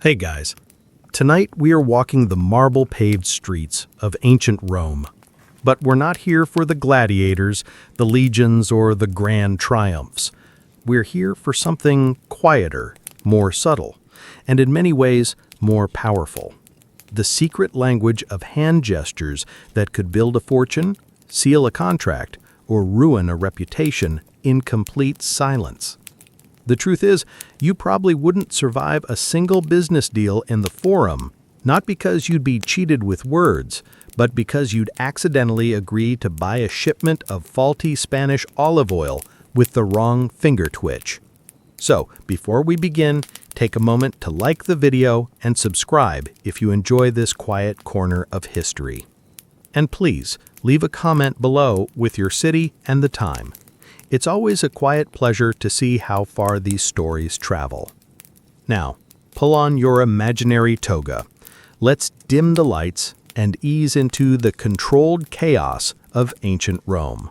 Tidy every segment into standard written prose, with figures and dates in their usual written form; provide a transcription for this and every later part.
Hey guys, tonight we are walking the marble-paved streets of ancient Rome. But we're not here for the gladiators, the legions, or the grand triumphs. We're here for something quieter, more subtle, and in many ways more powerful. The secret language of hand gestures that could build a fortune, seal a contract, or ruin a reputation in complete silence. The truth is, you probably wouldn't survive a single business deal in the Forum, not because you'd be cheated with words, but because you'd accidentally agree to buy a shipment of faulty Spanish olive oil with the wrong finger twitch. So, before we begin, take a moment to like the video and subscribe if you enjoy this quiet corner of history. And please, leave a comment below with your city and the time. It's always a quiet pleasure to see how far these stories travel. Now, pull on your imaginary toga. Let's dim the lights and ease into the controlled chaos of ancient Rome.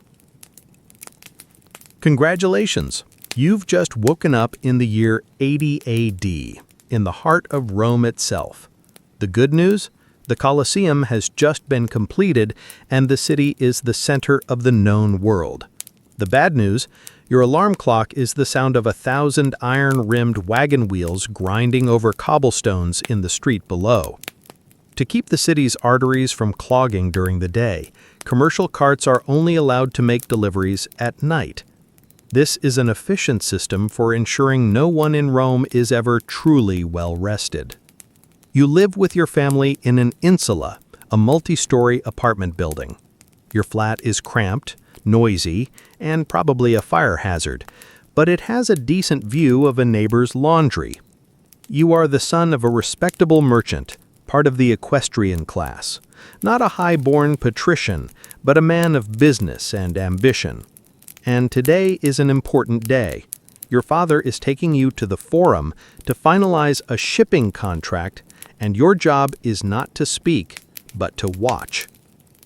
Congratulations! You've just woken up in the year 80 AD, in the heart of Rome itself. The good news? The Colosseum has just been completed and the city is the center of the known world. The bad news, your alarm clock is the sound of 1,000 iron-rimmed wagon wheels grinding over cobblestones in the street below. To keep the city's arteries from clogging during the day, commercial carts are only allowed to make deliveries at night. This is an efficient system for ensuring no one in Rome is ever truly well-rested. You live with your family in an insula, a multi-story apartment building. Your flat is cramped, noisy, and probably a fire hazard, but it has a decent view of a neighbor's laundry. You are the son of a respectable merchant, part of the equestrian class. Not a high-born patrician, but a man of business and ambition. And today is an important day. Your father is taking you to the Forum to finalize a shipping contract, and your job is not to speak, but to watch.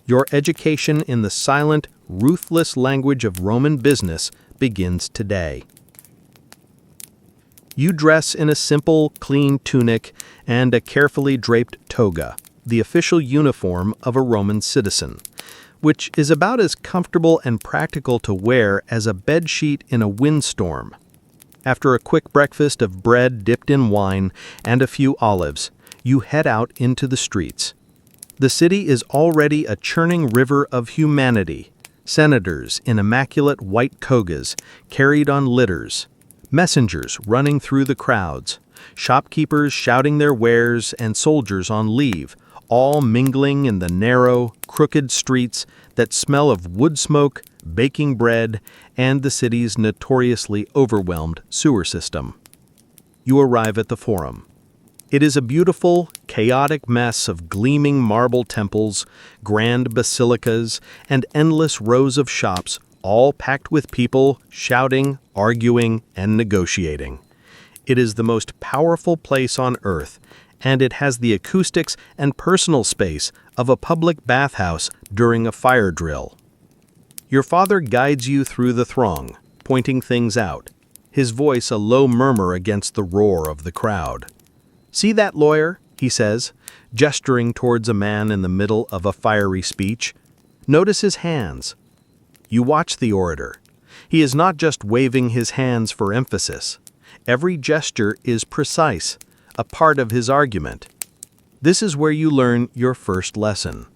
Your education in the silent, ruthless language of Roman business begins today. You dress in a simple, clean tunic and a carefully draped toga, the official uniform of a Roman citizen, which is about as comfortable and practical to wear as a bedsheet in a windstorm. After a quick breakfast of bread dipped in wine and a few olives, you head out into the streets. The city is already a churning river of humanity. Senators in immaculate white togas carried on litters, messengers running through the crowds, shopkeepers shouting their wares, and soldiers on leave, all mingling in the narrow, crooked streets that smell of wood smoke, baking bread, and the city's notoriously overwhelmed sewer system. You arrive at the Forum. It is a beautiful, chaotic mess of gleaming marble temples, grand basilicas, and endless rows of shops, all packed with people shouting, arguing, and negotiating. It is the most powerful place on earth, and it has the acoustics and personal space of a public bathhouse during a fire drill. Your father guides you through the throng, pointing things out, his voice a low murmur against the roar of the crowd. "See that lawyer?" he says, gesturing towards a man in the middle of a fiery speech. "Notice his hands." You watch the orator. He is not just waving his hands for emphasis. Every gesture is precise, a part of his argument. This is where you learn your first lesson.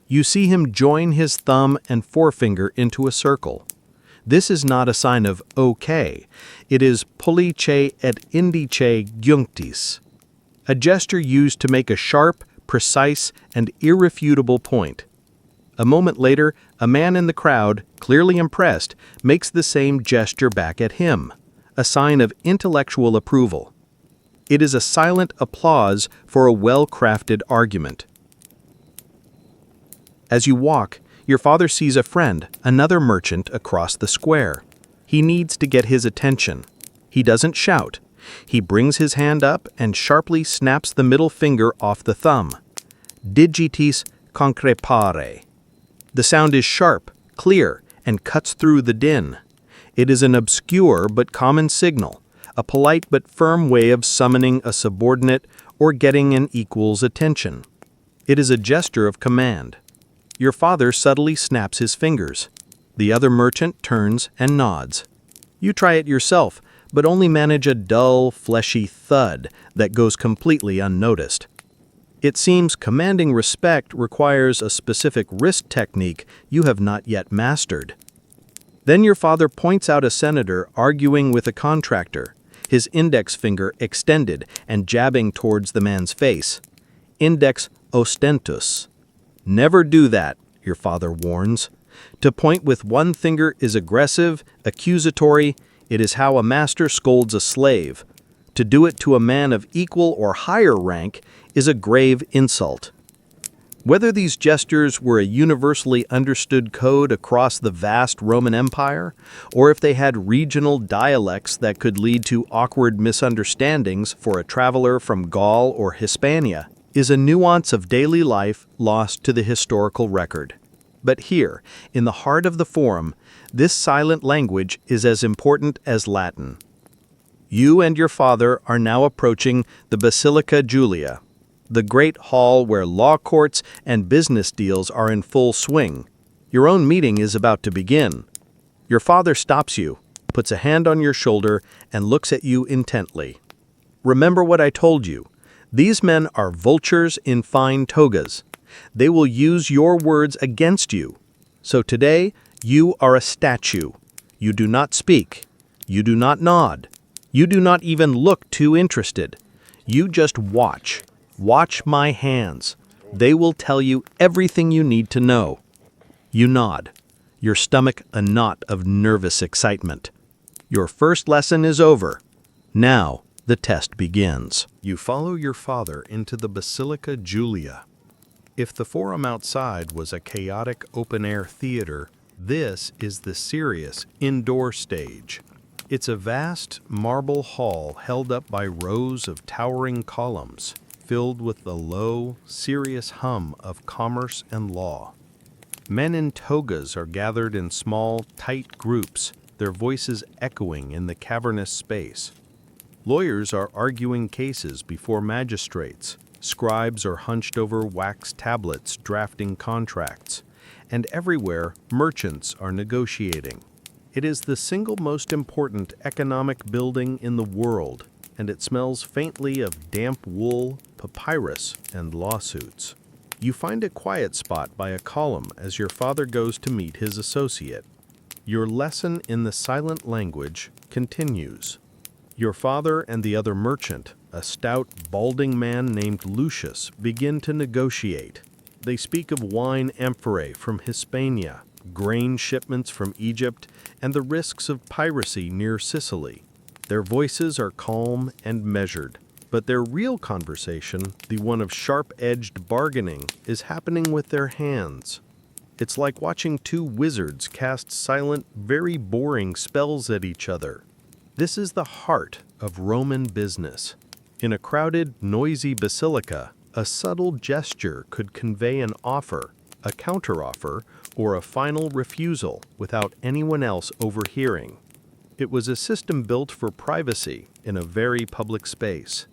You see him join his thumb and forefinger into a circle. This is not a sign of okay. It is pollice et indice junctis, a gesture used to make a sharp, precise, and irrefutable point. A moment later, a man in the crowd, clearly impressed, makes the same gesture back at him, a sign of intellectual approval. It is a silent applause for a well-crafted argument. As you walk, your father sees a friend, another merchant, across the square. He needs to get his attention. He doesn't shout. He brings his hand up and sharply snaps the middle finger off the thumb. Digitis concrepare. The sound is sharp, clear, and cuts through the din. It is an obscure but common signal, a polite but firm way of summoning a subordinate or getting an equal's attention. It is a gesture of command. Your father subtly snaps his fingers. The other merchant turns and nods. You try it yourself, but only manage a dull, fleshy thud that goes completely unnoticed. It seems commanding respect requires a specific wrist technique you have not yet mastered. Then your father points out a senator arguing with a contractor, his index finger extended and jabbing towards the man's face. Index ostentus. Never do that, your father warns. To point with one finger is aggressive, accusatory. It is how a master scolds a slave. To do it to a man of equal or higher rank is a grave insult. Whether these gestures were a universally understood code across the vast Roman Empire, or if they had regional dialects that could lead to awkward misunderstandings for a traveler from Gaul or Hispania, is a nuance of daily life lost to the historical record. But here, in the heart of the Forum, this silent language is as important as Latin. You and your father are now approaching the Basilica Julia, the great hall where law courts and business deals are in full swing. Your own meeting is about to begin. Your father stops you, puts a hand on your shoulder, and looks at you intently. Remember what I told you. These men are vultures in fine togas. They will use your words against you. So today, you are a statue. You do not speak. You do not nod. You do not even look too interested. You just watch. Watch my hands. They will tell you everything you need to know. You nod, your stomach a knot of nervous excitement. Your first lesson is over. Now, the test begins. You follow your father into the Basilica Julia. If the Forum outside was a chaotic open-air theater, this is the serious indoor stage. It's a vast marble hall held up by rows of towering columns, filled with the low, serious hum of commerce and law. Men in togas are gathered in small, tight groups, their voices echoing in the cavernous space. Lawyers are arguing cases before magistrates. Scribes are hunched over wax tablets drafting contracts. And everywhere, merchants are negotiating. It is the single most important economic building in the world, and it smells faintly of damp wool, papyrus, and lawsuits. You find a quiet spot by a column as your father goes to meet his associate. Your lesson in the silent language continues. Your father and the other merchant, a stout, balding man named Lucius, begin to negotiate. They speak of wine amphorae from Hispania, grain shipments from Egypt, and the risks of piracy near Sicily. Their voices are calm and measured, but their real conversation, the one of sharp-edged bargaining, is happening with their hands. It's like watching two wizards cast silent, very boring spells at each other. This is the heart of Roman business. In a crowded, noisy basilica, a subtle gesture could convey an offer, a counteroffer, or a final refusal without anyone else overhearing. It was a system built for privacy in a very public space.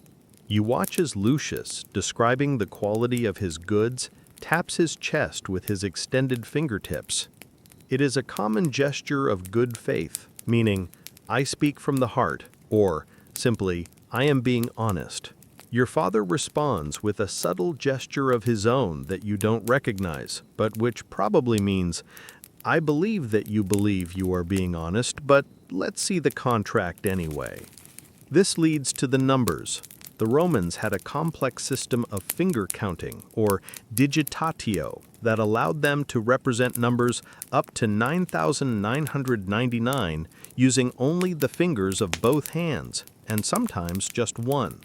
You watch as Lucius, describing the quality of his goods, taps his chest with his extended fingertips. It is a common gesture of good faith, meaning, I speak from the heart, or simply, I am being honest. Your father responds with a subtle gesture of his own that you don't recognize, but which probably means, I believe that you believe you are being honest, but let's see the contract anyway. This leads to the numbers. The Romans had a complex system of finger counting, or digitatio, that allowed them to represent numbers up to 9,999 using only the fingers of both hands, and sometimes just one.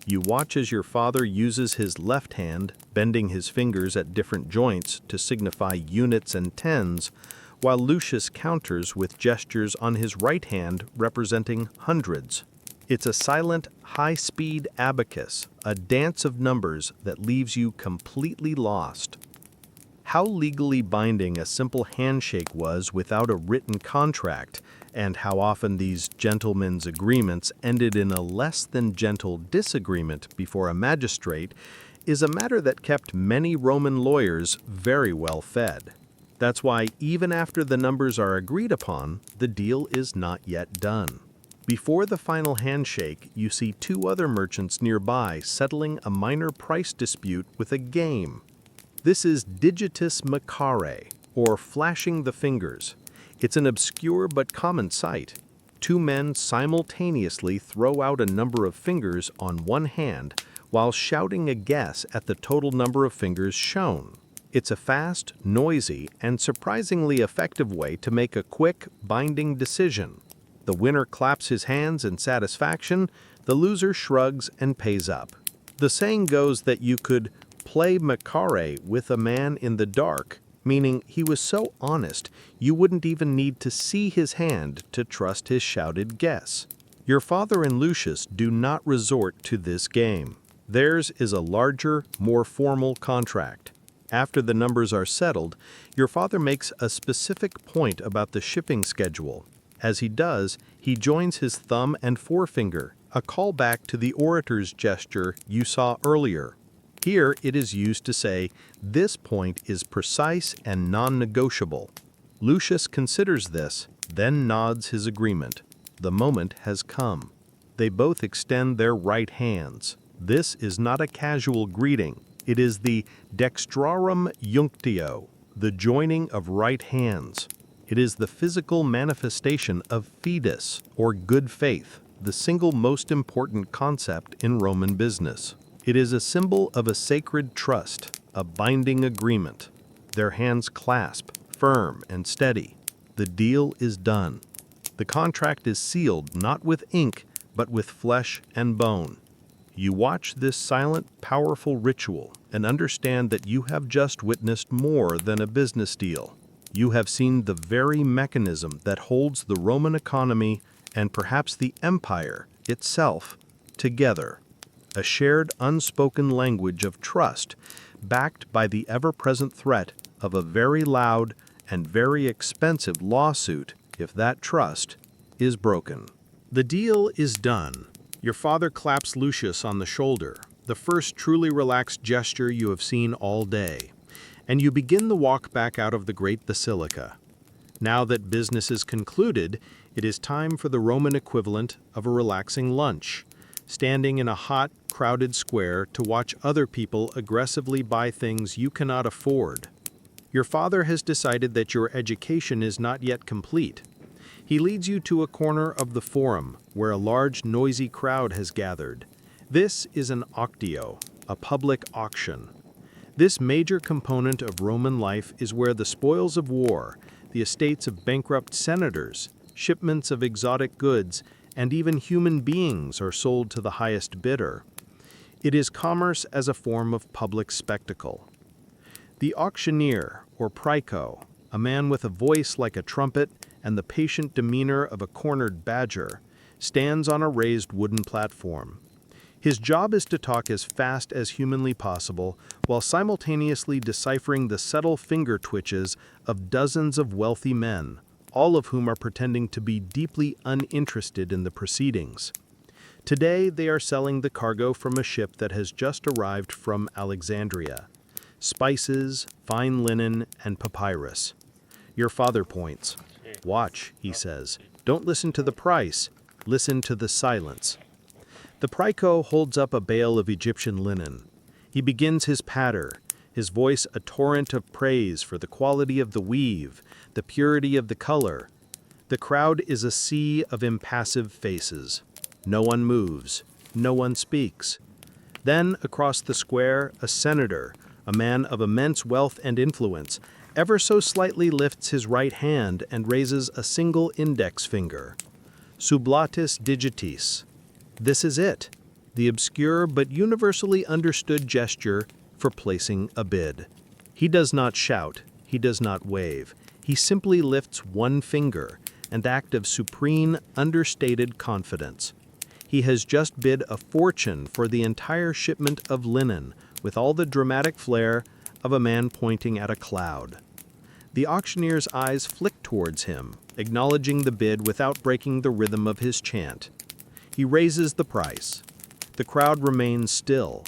You watch as your father uses his left hand, bending his fingers at different joints to signify units and tens, while Lucius counters with gestures on his right hand representing hundreds. It's a silent, high-speed abacus, a dance of numbers that leaves you completely lost. how legally binding a simple handshake was without a written contract, and how often these gentlemen's agreements ended in a less than gentle disagreement before a magistrate, is a matter that kept many Roman lawyers very well fed. That's why even after the numbers are agreed upon, the deal is not yet done. Before the final handshake, you see two other merchants nearby settling a minor price dispute with a game. This is digitus macare, or flashing the fingers. It's an obscure but common sight. Two men simultaneously throw out a number of fingers on one hand while shouting a guess at the total number of fingers shown. It's a fast, noisy, and surprisingly effective way to make a quick, binding decision. The winner claps his hands in satisfaction, the loser shrugs and pays up. The saying goes that you could play macare with a man in the dark, meaning he was so honest you wouldn't even need to see his hand to trust his shouted guess. Your father and Lucius do not resort to this game. Theirs is a larger, more formal contract. After the numbers are settled, your father makes a specific point about the shipping schedule. As he does, he joins his thumb and forefinger, a callback to the orator's gesture you saw earlier. Here it is used to say, this point is precise and non-negotiable. Lucius considers this, then nods his agreement. The moment has come. They both extend their right hands. This is not a casual greeting. It is the dextrarum junctio, the joining of right hands. It is the physical manifestation of fides, or good faith, the single most important concept in Roman business. It is a symbol of a sacred trust, a binding agreement. Their hands clasp, firm and steady. The deal is done. The contract is sealed not with ink, but with flesh and bone. You watch this silent, powerful ritual and understand that you have just witnessed more than a business deal. You have seen the very mechanism that holds the Roman economy and perhaps the empire itself together. A shared unspoken language of trust, backed by the ever-present threat of a very loud and very expensive lawsuit if that trust is broken. The deal is done. Your father claps Lucius on the shoulder, the first truly relaxed gesture you have seen all day, and you begin the walk back out of the great basilica. Now that business is concluded, it is time for the Roman equivalent of a relaxing lunch, standing in a hot, crowded square to watch other people aggressively buy things you cannot afford. Your father has decided that your education is not yet complete. He leads you to a corner of the forum where a large, noisy crowd has gathered. This is an octio, a public auction. This major component of Roman life is where the spoils of war, the estates of bankrupt senators, shipments of exotic goods, and even human beings are sold to the highest bidder. It is commerce as a form of public spectacle. The auctioneer, or praeco, a man with a voice like a trumpet and the patient demeanor of a cornered badger, stands on a raised wooden platform. His job is to talk as fast as humanly possible while simultaneously deciphering the subtle finger twitches of dozens of wealthy men, all of whom are pretending to be deeply uninterested in the proceedings. Today they are selling the cargo from a ship that has just arrived from Alexandria. Spices, fine linen, and papyrus. Your father points. Watch, he says. Don't listen to the price. Listen to the silence. The praeco holds up a bale of Egyptian linen. He begins his patter, his voice a torrent of praise for the quality of the weave, the purity of the color. The crowd is a sea of impassive faces. No one moves. No one speaks. Then, across the square, a senator, a man of immense wealth and influence, ever so slightly lifts his right hand and raises a single index finger. Sublatis digitis. This is it, the obscure but universally understood gesture for placing a bid. He does not shout, he does not wave, he simply lifts one finger, an act of supreme, understated confidence. He has just bid a fortune for the entire shipment of linen, with all the dramatic flair, of a man pointing at a cloud. The auctioneer's eyes flick towards him, acknowledging the bid without breaking the rhythm of his chant. He raises the price. The crowd remains still.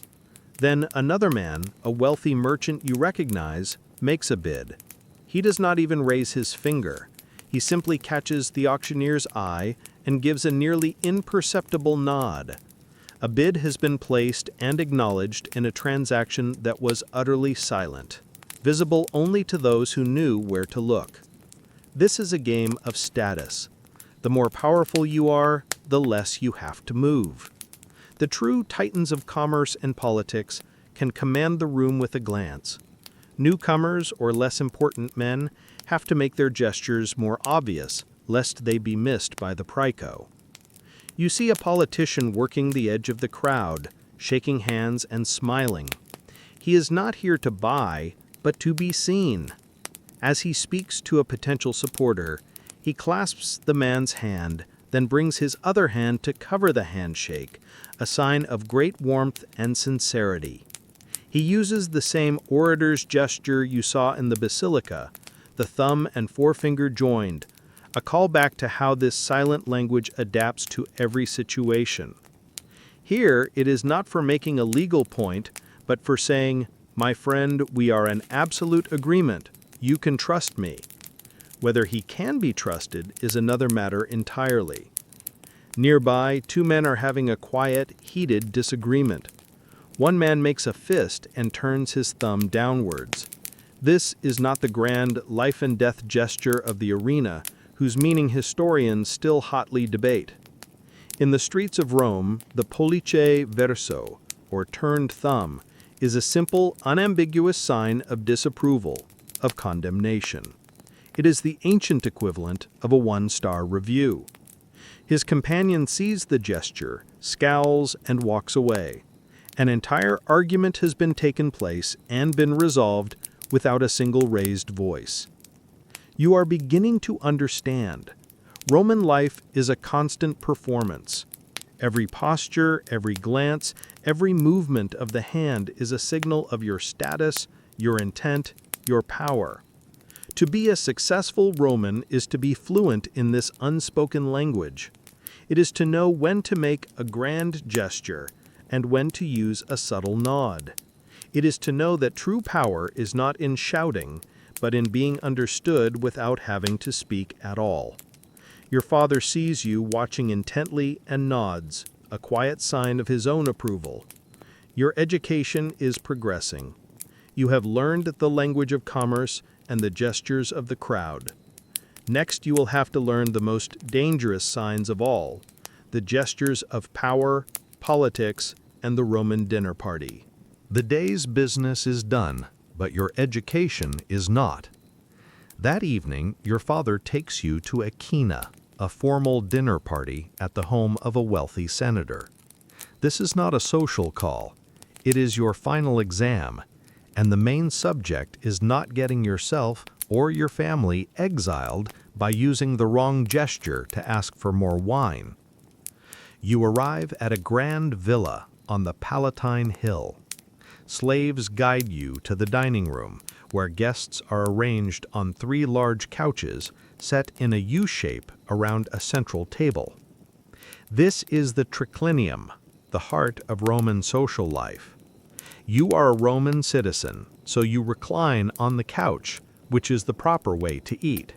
Then another man, a wealthy merchant you recognize, makes a bid. He does not even raise his finger. He simply catches the auctioneer's eye and gives a nearly imperceptible nod. A bid has been placed and acknowledged in a transaction that was utterly silent, visible only to those who knew where to look. This is a game of status. The more powerful you are, the less you have to move. The true titans of commerce and politics can command the room with a glance. Newcomers or less important men have to make their gestures more obvious, lest they be missed by the pryco. You see a politician working the edge of the crowd, shaking hands and smiling. He is not here to buy, but to be seen. As he speaks to a potential supporter, he clasps the man's hand, then brings his other hand to cover the handshake, a sign of great warmth and sincerity. He uses the same orator's gesture you saw in the basilica, the thumb and forefinger joined, a callback to how this silent language adapts to every situation. Here, it is not for making a legal point, but for saying, "My friend, we are in absolute agreement. You can trust me." Whether he can be trusted is another matter entirely. Nearby, two men are having a quiet, heated disagreement. One man makes a fist and turns his thumb downwards. This is not the grand life-and-death gesture of the arena, whose meaning historians still hotly debate. In the streets of Rome, the pollice verso, or turned thumb, is a simple, unambiguous sign of disapproval, of condemnation. It is the ancient equivalent of a one-star review. His companion sees the gesture, scowls, and walks away. An entire argument has been taken place and been resolved without a single raised voice. You are beginning to understand. Roman life is a constant performance. Every posture, every glance, every movement of the hand is a signal of your status, your intent, your power. To be a successful Roman is to be fluent in this unspoken language. It is to know when to make a grand gesture and when to use a subtle nod. It is to know that true power is not in shouting, but in being understood without having to speak at all. Your father sees you watching intently and nods, a quiet sign of his own approval. Your education is progressing. You have learned the language of commerce and the gestures of the crowd. Next, you will have to learn the most dangerous signs of all, the gestures of power, politics, and the Roman dinner party. The day's business is done, but your education is not. That evening, your father takes you to a kina, a formal dinner party at the home of a wealthy senator. This is not a social call. It is your final exam, and the main subject is not getting yourself or your family exiled by using the wrong gesture to ask for more wine. You arrive at a grand villa on the Palatine Hill. Slaves guide you to the dining room, where guests are arranged on 3 large couches set in a U shape around a central table. This is the triclinium, the heart of Roman social life. You are a Roman citizen, so you recline on the couch, which is the proper way to eat.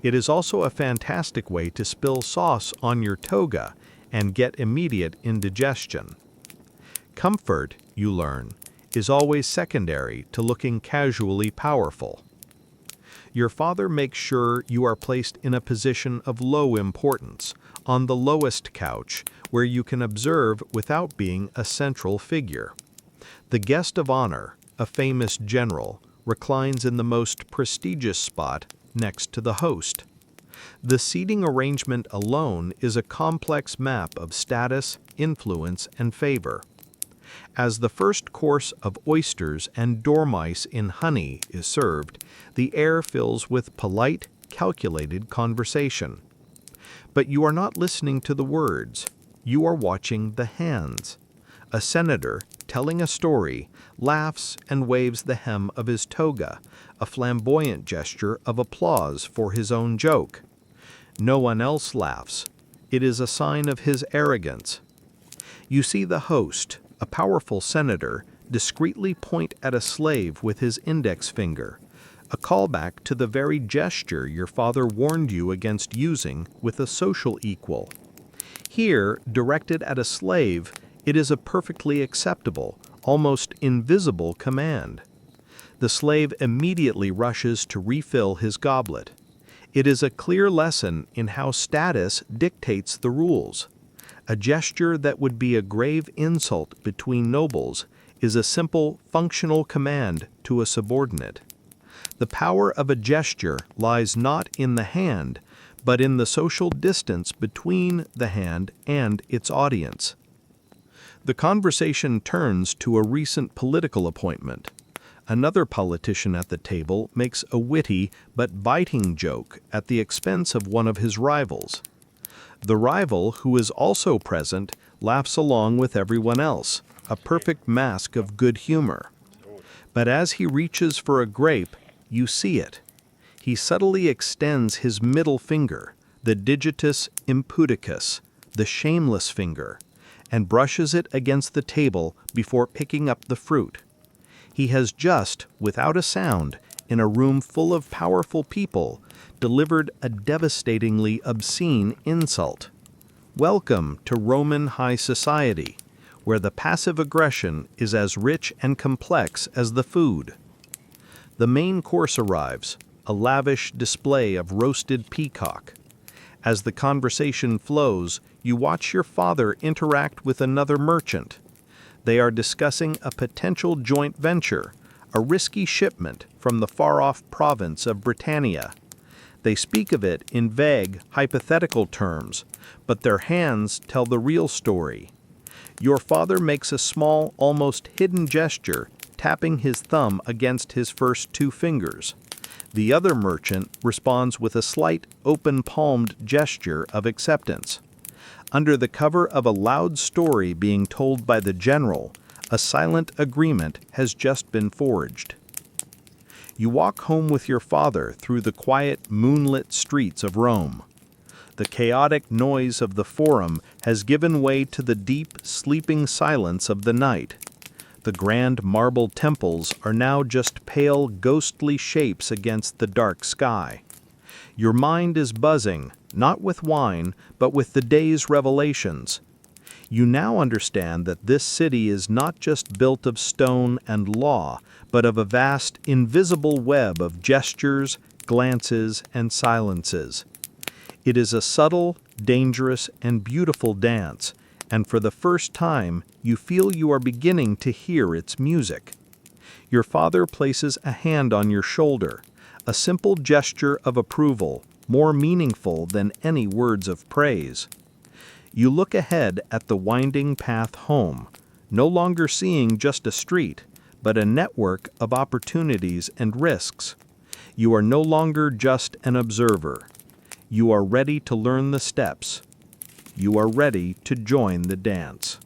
It is also a fantastic way to spill sauce on your toga and get immediate indigestion. Comfort, you learn, is always secondary to looking casually powerful. Your father makes sure you are placed in a position of low importance, on the lowest couch, where you can observe without being a central figure. The guest of honor, a famous general, reclines in the most prestigious spot next to the host. The seating arrangement alone is a complex map of status, influence, and favor. As the first course of oysters and dormice in honey is served, the air fills with polite, calculated conversation. But you are not listening to the words. You are watching the hands. A senator, telling a story, laughs and waves the hem of his toga, a flamboyant gesture of applause for his own joke. No one else laughs. It is a sign of his arrogance. You see the host, a powerful senator, discreetly point at a slave with his index finger, a callback to the very gesture your father warned you against using with a social equal. Here, directed at a slave, it is a perfectly acceptable, almost invisible command. The slave immediately rushes to refill his goblet. It is a clear lesson in how status dictates the rules. A gesture that would be a grave insult between nobles is a simple, functional command to a subordinate. The power of a gesture lies not in the hand, but in the social distance between the hand and its audience. The conversation turns to a recent political appointment. Another politician at the table makes a witty but biting joke at the expense of one of his rivals. The rival, who is also present, laughs along with everyone else, a perfect mask of good humor. But as he reaches for a grape, you see it. He subtly extends his middle finger, the digitus impudicus, the shameless finger, and brushes it against the table before picking up the fruit. He has just, without a sound, in a room full of powerful people, delivered a devastatingly obscene insult. Welcome to Roman high society, where the passive aggression is as rich and complex as the food. The main course arrives, a lavish display of roasted peacock. As the conversation flows, you watch your father interact with another merchant. They are discussing a potential joint venture, a risky shipment from the far-off province of Britannia. They speak of it in vague, hypothetical terms, but their hands tell the real story. Your father makes a small, almost hidden gesture, tapping his thumb against his first two fingers. The other merchant responds with a slight, open-palmed gesture of acceptance. Under the cover of a loud story being told by the general, a silent agreement has just been forged. You walk home with your father through the quiet, moonlit streets of Rome. The chaotic noise of the forum has given way to the deep, sleeping silence of the night. The grand marble temples are now just pale, ghostly shapes against the dark sky. Your mind is buzzing, not with wine, but with the day's revelations. You now understand that this city is not just built of stone and law, but of a vast, invisible web of gestures, glances, and silences. It is a subtle, dangerous, and beautiful dance, and for the first time, you feel you are beginning to hear its music. Your father places a hand on your shoulder, a simple gesture of approval, more meaningful than any words of praise. You look ahead at the winding path home, no longer seeing just a street, but a network of opportunities and risks. You are no longer just an observer. You are ready to learn the steps. You are ready to join the dance.